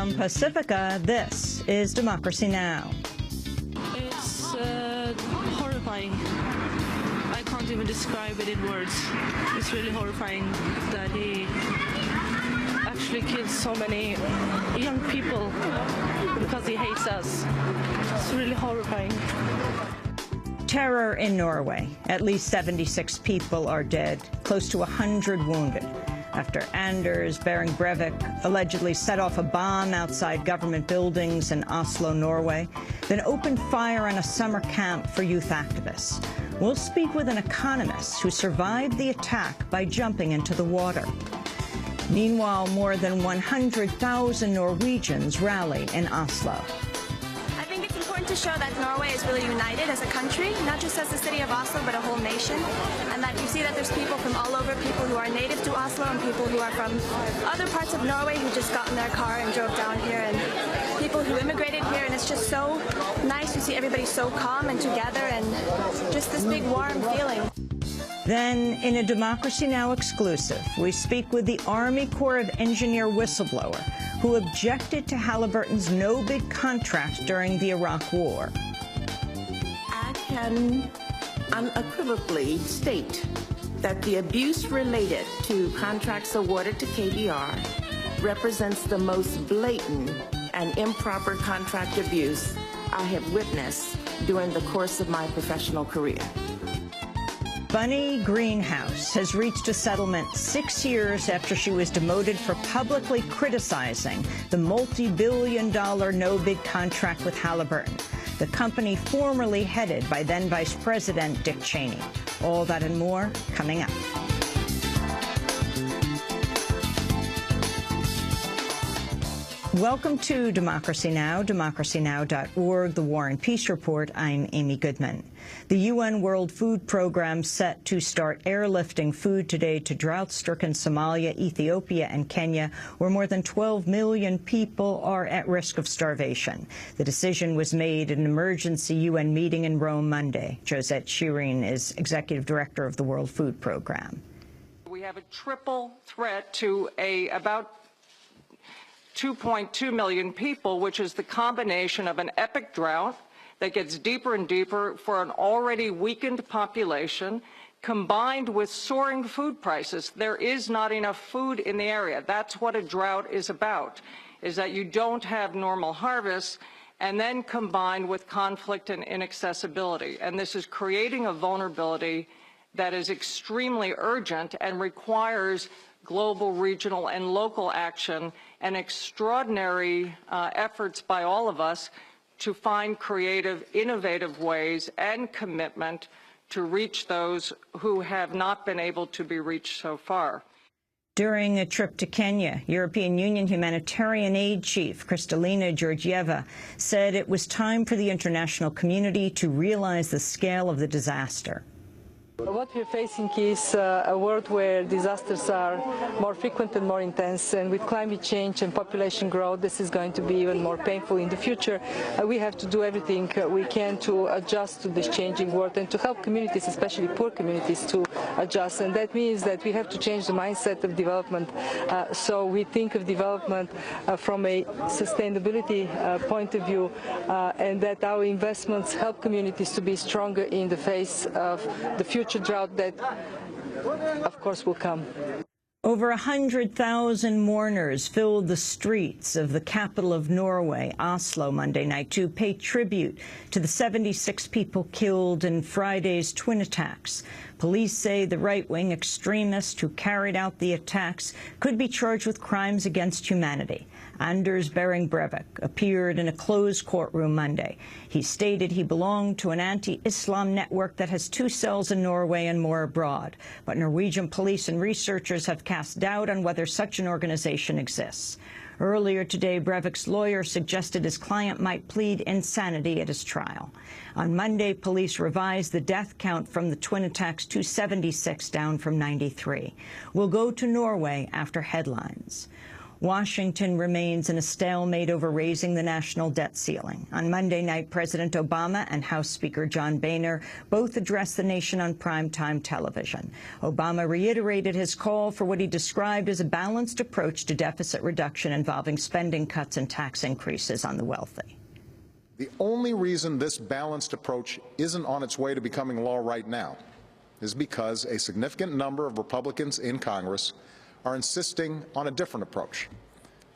From Pacifica, this is Democracy Now! It's horrifying. I can't even describe it in words. It's really horrifying that he actually killed so many young people because he hates us. It's really horrifying. Terror in Norway. At least 76 people are dead, close to 100 wounded, after Anders Behring Breivik allegedly set off a bomb outside government buildings in Oslo, Norway, then opened fire on a summer camp for youth activists. We'll speak with an economist who survived the attack by jumping into the water. Meanwhile, more than 100,000 Norwegians rally in Oslo. To show that Norway is really united as a country, not just as the city of Oslo, but a whole nation, and that you see that there's people from all over, people who are native to Oslo and people who are from other parts of Norway who just got in their car and drove down here, and people who immigrated here, and it's just so nice to see everybody so calm and together and just this big warm feeling. Then, in a Democracy Now! Exclusive, we speak with the Army Corps of Engineer whistleblower who objected to Halliburton's no-bid contract during the Iraq War. I can unequivocally state that the abuse related to contracts awarded to KBR represents the most blatant and improper contract abuse I have witnessed during the course of my professional career. Bunny Greenhouse has reached a settlement 6 years after she was demoted for publicly criticizing the multi-billion-dollar no-bid contract with Halliburton, the company formerly headed by then-Vice President Dick Cheney. All that and more coming up. Welcome to Democracy Now!, democracynow.org, the War and Peace Report. I'm Amy Goodman. The UN World Food Programme set to start airlifting food today to drought-stricken Somalia, Ethiopia, and Kenya, where more than 12 million people are at risk of starvation. The decision was made at an emergency UN meeting in Rome Monday. Josette Shirin is Executive Director of the World Food Programme. We have a triple threat to about 2.2 million people, which is the combination of an epic drought that gets deeper and deeper for an already weakened population, combined with soaring food prices. There is not enough food in the area. That's what a drought is about, is that you don't have normal harvests, and then combined with conflict and inaccessibility. And this is creating a vulnerability that is extremely urgent and requires global, regional, and local action and extraordinary efforts by all of us to find creative, innovative ways and commitment to reach those who have not been able to be reached so far. During a trip to Kenya, European Union humanitarian aid chief Kristalina Georgieva said it was time for the international community to realize the scale of the disaster. What we're facing is a world where disasters are more frequent and more intense, and with climate change and population growth, this is going to be even more painful in the future. We have to do everything we can to adjust to this changing world and to help communities, especially poor communities, to adjust. And that means that we have to change the mindset of development. So we think of development from a sustainability point of view, and that our investments help communities to be stronger in the face of the future drought that, of course, will come. Over 100,000 mourners filled the streets of the capital of Norway, Oslo, Monday night to pay tribute to the 76 people killed in Friday's twin attacks. Police say the right-wing extremists who carried out the attacks could be charged with crimes against humanity. Anders Behring Breivik appeared in a closed courtroom Monday. He stated he belonged to an anti-Islam network that has 2 cells in Norway and more abroad. But Norwegian police and researchers have cast doubt on whether such an organization exists. Earlier today, Breivik's lawyer suggested his client might plead insanity at his trial. On Monday, police revised the death count from the twin attacks to 76, down from 93. We'll go to Norway after headlines. Washington remains in a stalemate over raising the national debt ceiling. On Monday night, President Obama and House Speaker John Boehner both addressed the nation on primetime television. Obama reiterated his call for what he described as a balanced approach to deficit reduction involving spending cuts and tax increases on the wealthy. The only reason this balanced approach isn't on its way to becoming law right now is because a significant number of Republicans in Congress are insisting on a different approach,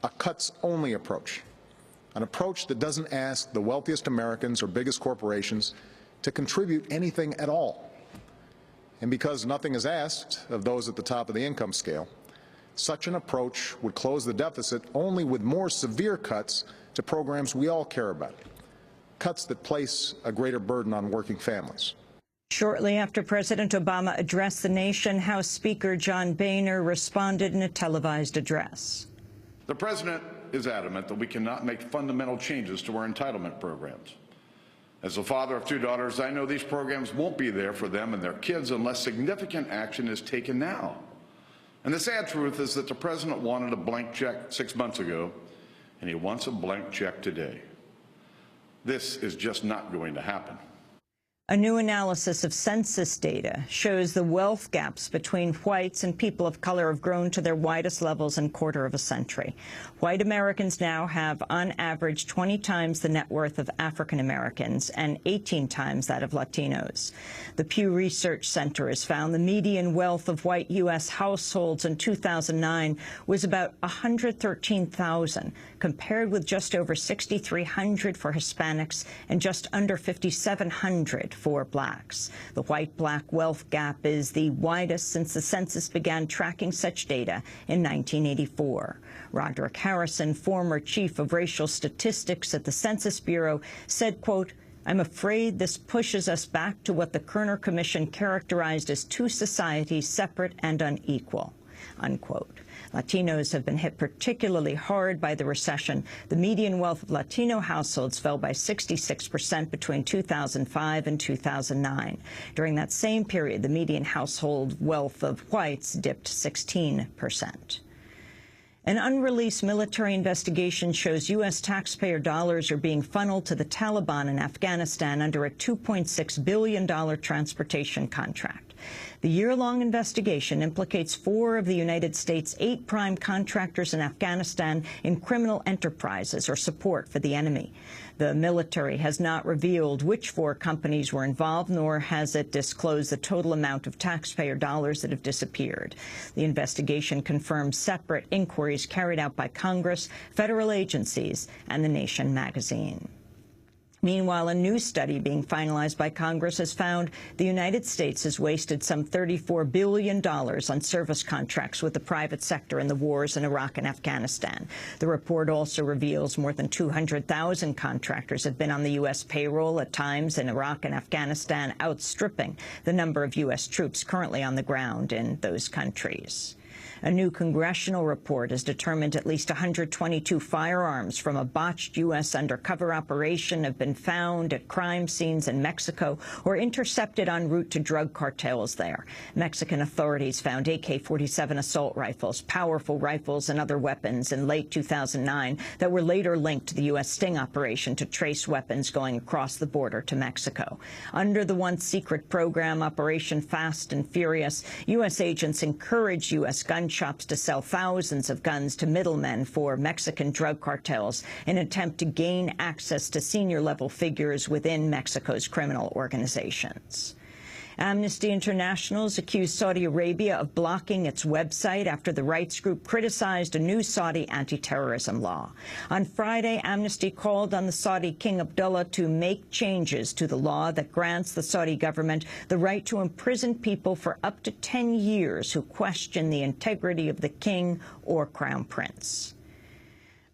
a cuts-only approach, an approach that doesn't ask the wealthiest Americans or biggest corporations to contribute anything at all. And because nothing is asked of those at the top of the income scale, such an approach would close the deficit only with more severe cuts to programs we all care about, cuts that place a greater burden on working families. Shortly after President Obama addressed the nation, House Speaker John Boehner responded in a televised address. The President is adamant that we cannot make fundamental changes to our entitlement programs. As a father of 2 daughters, I know these programs won't be there for them and their kids unless significant action is taken now. And the sad truth is that the President wanted a blank check 6 months ago, and he wants a blank check today. This is just not going to happen. A new analysis of census data shows the wealth gaps between whites and people of color have grown to their widest levels in a quarter of a century. White Americans now have, on average, 20 times the net worth of African Americans and 18 times that of Latinos. The Pew Research Center has found the median wealth of white U.S. households in 2009 was about $113,000, compared with just over $6,300 for Hispanics and just under $5,700 for blacks. The white-black wealth gap is the widest since the census began tracking such data in 1984. Roderick Harrison, former chief of racial statistics at the Census Bureau, said, quote, "I'm afraid this pushes us back to what the Kerner Commission characterized as two societies separate and unequal," unquote. Latinos have been hit particularly hard by the recession. The median wealth of Latino households fell by 66% between 2005 and 2009. During that same period, the median household wealth of whites dipped 16%. An unreleased military investigation shows U.S. taxpayer dollars are being funneled to the Taliban in Afghanistan under a $2.6 billion transportation contract. The year-long investigation implicates 4 of the United States' 8 prime contractors in Afghanistan in criminal enterprises or support for the enemy. The military has not revealed which 4 companies were involved, nor has it disclosed the total amount of taxpayer dollars that have disappeared. The investigation confirms separate inquiries carried out by Congress, federal agencies, and The Nation magazine. Meanwhile, a new study being finalized by Congress has found the United States has wasted some $34 billion on service contracts with the private sector in the wars in Iraq and Afghanistan. The report also reveals more than 200,000 contractors have been on the U.S. payroll at times in Iraq and Afghanistan, outstripping the number of U.S. troops currently on the ground in those countries. A new congressional report has determined at least 122 firearms from a botched U.S. undercover operation have been found at crime scenes in Mexico or intercepted en route to drug cartels there. Mexican authorities found AK-47 assault rifles, powerful rifles, and other weapons in late 2009 that were later linked to the U.S. sting operation to trace weapons going across the border to Mexico. Under the once-secret program, Operation Fast and Furious, U.S. agents encouraged U.S. gun shops to sell thousands of guns to middlemen for Mexican drug cartels in an attempt to gain access to senior-level figures within Mexico's criminal organizations. Amnesty International has accused Saudi Arabia of blocking its website after the rights group criticized a new Saudi anti-terrorism law. On Friday, Amnesty called on the Saudi King Abdullah to make changes to the law that grants the Saudi government the right to imprison people for up to 10 years who question the integrity of the king or crown prince.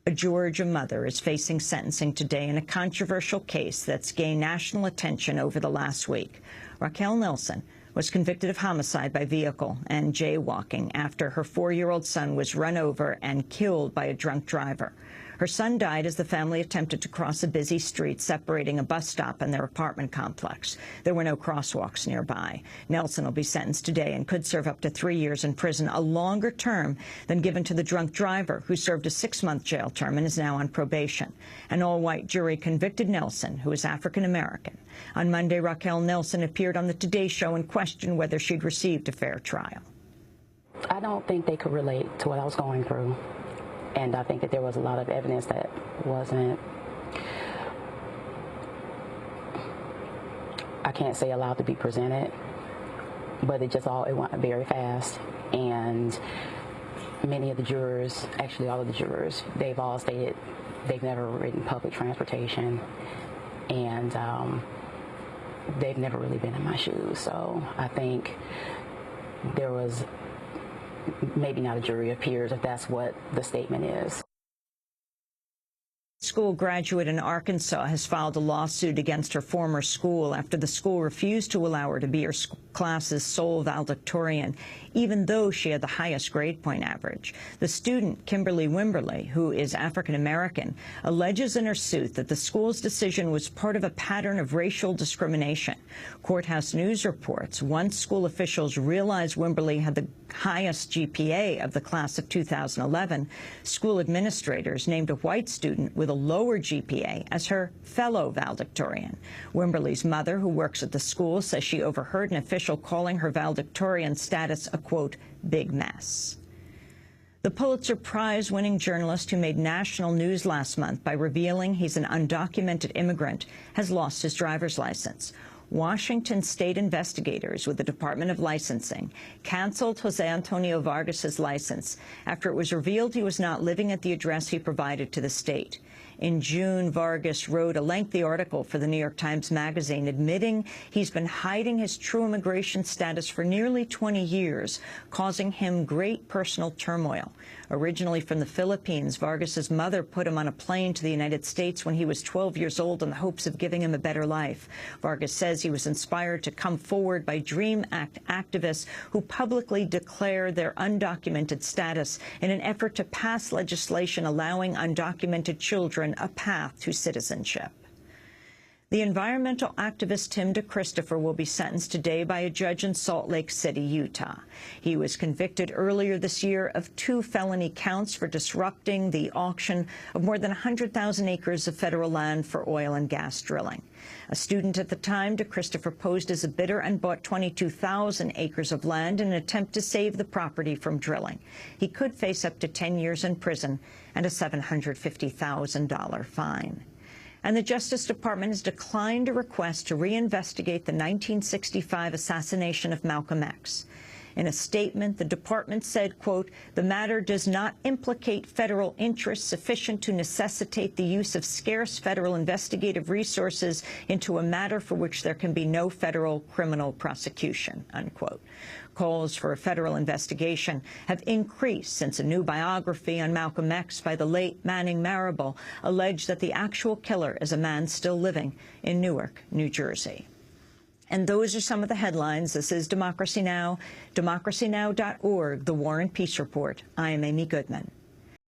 A Georgia mother is facing sentencing today in a controversial case that's gained national attention over the last week. Raquel Nelson was convicted of homicide by vehicle and jaywalking after her 4-year-old son was run over and killed by a drunk driver. Her son died as the family attempted to cross a busy street separating a bus stop and their apartment complex. There were no crosswalks nearby. Nelson will be sentenced today and could serve up to 3 years in prison, a longer term than given to the drunk driver, who served a 6-month jail term and is now on probation. An all-white jury convicted Nelson, who is African-American. On Monday, Raquel Nelson appeared on the Today Show and questioned whether she'd received a fair trial. I don't think they could relate to what I was going through. And I think that there was a lot of evidence that wasn't, I can't say allowed to be presented, but it went very fast. And many of the jurors, actually all of the jurors, they've all stated they've never ridden public transportation, and they've never really been in my shoes. So I think there was maybe not a jury of peers, if that's what the statement is. School graduate in Arkansas has filed a lawsuit against her former school after the school refused to allow her to be her class's sole valedictorian, even though she had the highest grade point average. The student, Kimberly Wimberly, who is African-American, alleges in her suit that the school's decision was part of a pattern of racial discrimination. Courthouse News reports once school officials realized Wimberly had the highest GPA of the class of 2011, school administrators named a white student with a lower GPA as her fellow valedictorian. Wimberly's mother, who works at the school, says she overheard an official calling her valedictorian status a, quote, big mess. The Pulitzer Prize-winning journalist who made national news last month by revealing he's an undocumented immigrant has lost his driver's license. Washington state investigators with the Department of Licensing canceled Jose Antonio Vargas's license after it was revealed he was not living at the address he provided to the state. In June, Vargas wrote a lengthy article for the New York Times Magazine admitting he's been hiding his true immigration status for nearly 20 years, causing him great personal turmoil. Originally from the Philippines, Vargas's mother put him on a plane to the United States when he was 12 years old in the hopes of giving him a better life. Vargas says he was inspired to come forward by DREAM Act activists who publicly declare their undocumented status in an effort to pass legislation allowing undocumented children a path to citizenship. The environmental activist Tim DeChristopher will be sentenced today by a judge in Salt Lake City, Utah. He was convicted earlier this year of 2 felony counts for disrupting the auction of more than 100,000 acres of federal land for oil and gas drilling. A student at the time, DeChristopher posed as a bidder and bought 22,000 acres of land in an attempt to save the property from drilling. He could face up to 10 years in prison and a $750,000 fine. And the Justice Department has declined a request to reinvestigate the 1965 assassination of Malcolm X. In a statement, the department said, quote, "The matter does not implicate federal interests sufficient to necessitate the use of scarce federal investigative resources into a matter for which there can be no federal criminal prosecution," unquote. Calls for a federal investigation have increased since a new biography on Malcolm X by the late Manning Marable alleged that the actual killer is a man still living in Newark, New Jersey. And those are some of the headlines. This is Democracy Now!, democracynow.org, The War and Peace Report. I am Amy Goodman.